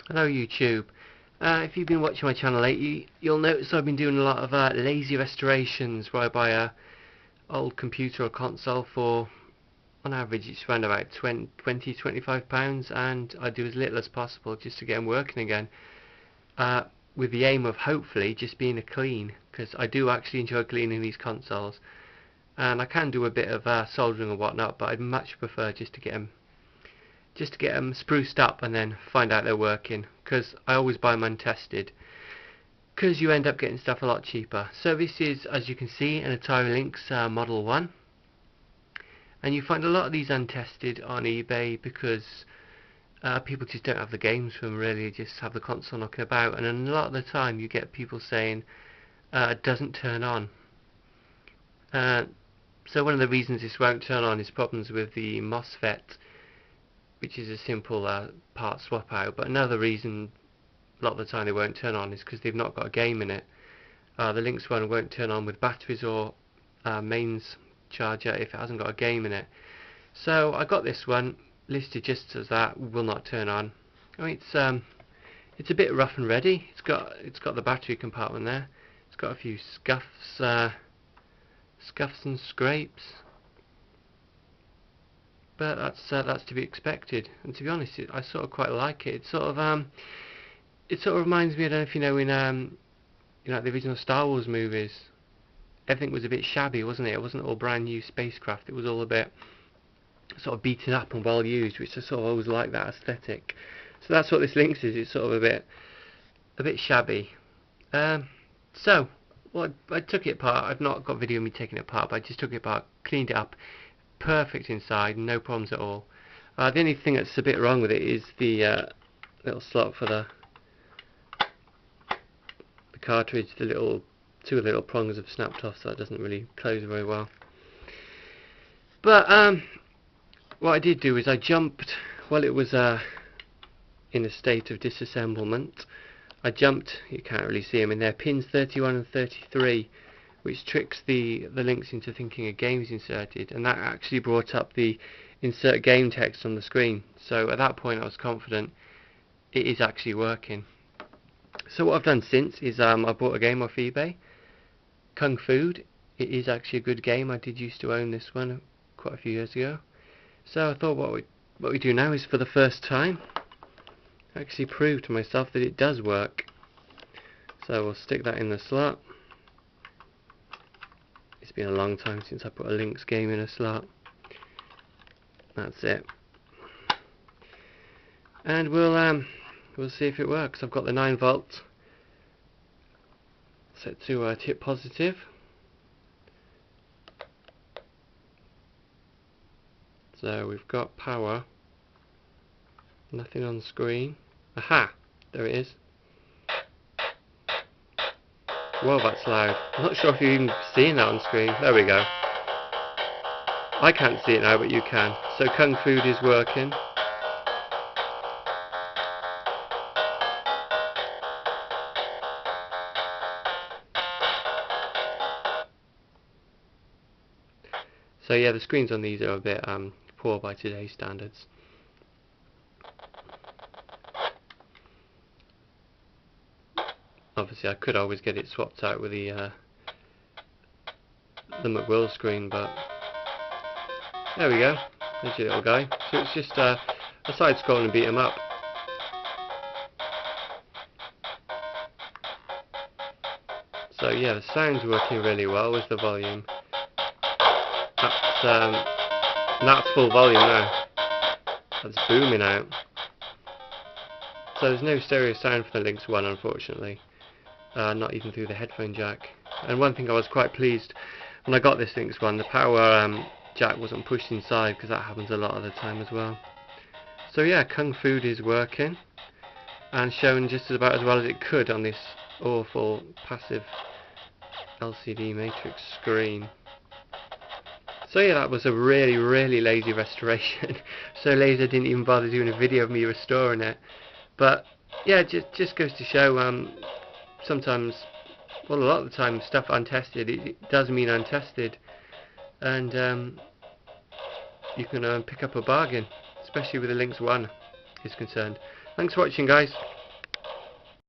Hello YouTube. If you've been watching my channel lately, you'll notice I've been doing a lot of lazy restorations where I buy a old computer or console for, on average, it's around about £20–25, and I do as little as possible just to get them working again, with the aim of hopefully just being a clean, because I do actually enjoy cleaning these consoles, and I can do a bit of soldering and whatnot, but I'd much prefer just to get them spruced up and then find out they're working, because I always buy them untested, because you end up getting stuff a lot cheaper. So this is, as you can see, an Atari Lynx Model 1, and you find a lot of these untested on eBay because people just don't have the games for them, really, just have the console knocking about, and a lot of the time you get people saying it doesn't turn on. So one of the reasons this won't turn on is problems with the MOSFET, which is a simple part swap out, but another reason a lot of the time they won't turn on is because they've not got a game in it. The Lynx one won't turn on with batteries or mains charger if it hasn't got a game in it. So I got this one listed just as that, will not turn on. I mean, it's a bit rough and ready. It's got the battery compartment there. It's got a few scuffs and scrapes, but that's to be expected. And to be honest, I sort of quite like it. It sort of reminds me, I don't know if you know, in the original Star Wars movies, everything was a bit shabby, wasn't it? It wasn't all brand new spacecraft. It was all a bit sort of beaten up and well used, which I sort of always like that aesthetic. So that's what this Lynx is. It's sort of a bit shabby. So well, I took it apart. I've not got video of me taking it apart, but I just took it apart, cleaned it up. Perfect inside, no problems at all. The only thing that's a bit wrong with it is the little slot for the cartridge. The two little prongs have snapped off, so it doesn't really close very well. But what I did do is I jumped while it was in a state of disassemblement. I jumped, you can't really see them in there, pins 31 and 33, which tricks the Lynx into thinking a game is inserted, and that actually brought up the insert game text on the screen. So at that point I was confident it is actually working. So what I've done since is I bought a game off eBay, Kung Fu. It is actually a good game. I did used to own this one quite a few years ago. So I thought what we do now is, for the first time, actually prove to myself that it does work. So we'll stick that in the slot. It's been a long time since I put a Lynx game in a slot. That's it. And we'll see if it works. I've got the 9 volt set to tip positive. So we've got power. Nothing on screen. Aha! There it is. Whoa, that's loud. I'm not sure if you're even seeing that on screen. There we go. I can't see it now, but you can. So Kung Fu is working. So yeah, the screens on these are a bit poor by today's standards. Obviously I could always get it swapped out with the McWill screen, but there we go. There's your little guy. So it's just a side scroll and beat 'em up. So yeah, the sound's working really well with the volume. That's full volume now. That's booming out. So there's no stereo sound for the Lynx 1, unfortunately. Not even through the headphone jack. And one thing I was quite pleased when I got this Lynx 1, the power jack wasn't pushed inside, because that happens a lot of the time as well. So yeah, Kung Fu is working and showing just about as well as it could on this awful passive LCD matrix screen. So yeah, that was a really lazy restoration. So lazy I didn't even bother doing a video of me restoring it. But yeah, it just goes to show sometimes, well, a lot of the time, stuff untested, it does mean untested, and you can pick up a bargain, especially with the Lynx 1 is concerned. Thanks for watching, guys.